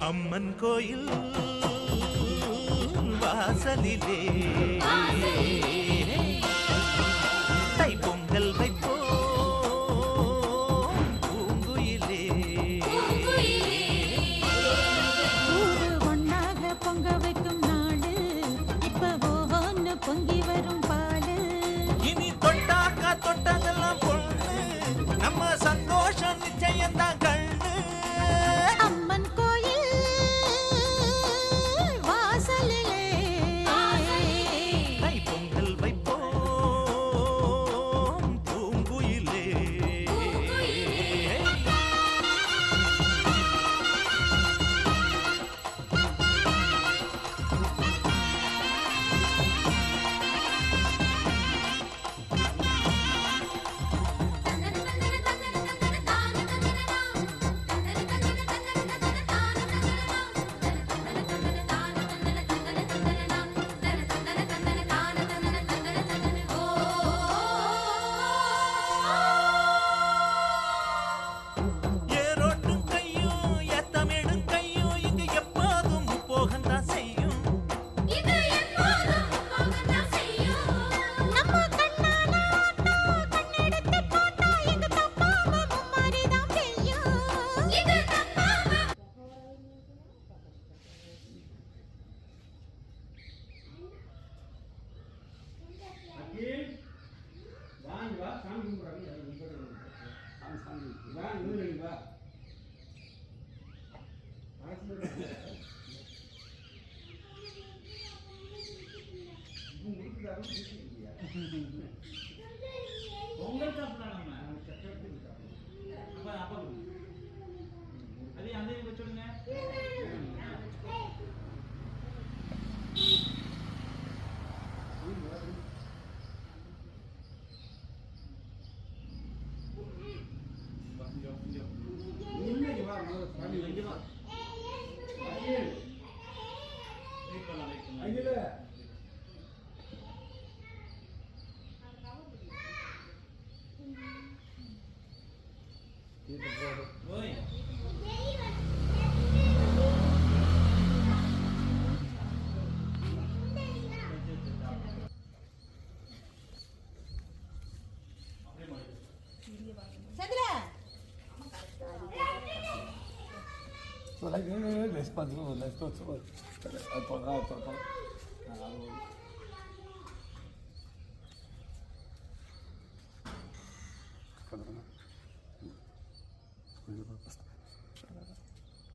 அம்மன் கோயில் வாசலிலே தைப்பொங்கல் வைப்போம் பூங்குயிலே. ஊரு ஒன்னாக பொங்க வைக்கும் நாடு இப்ப ஒவ்வொன்னு பொங்கி வரும் பாடு. இனி தொட்டாக்கா தொட்டதெல்லாம் பொண்ணு நம்ம சந்தோஷம் நிச்சயம்தான் கண்ணு. அம்மன் கோயில் வாசலிலே தைப்பொங்கல் வைப்போம் பூங்குயிலே. ஏரோட்டும் கையும் ஏத்தமிடும் கையும் இங்கு எப்போதும் போகத்தான் செய்யும். நம்ம கண்ணால ஆட்டா கண்ணெடுத்து போட்டா எங்க தப்பாம மும்மாரிதான் பெய்யும். வாங்க வா சாமி கும்பிடுறாங்க சாமி வா நூறு வா பொங்கல் சாப்பிடலாம் நம்ம அப்பா அதே அந்த வச்சுடுங்க. Let's go.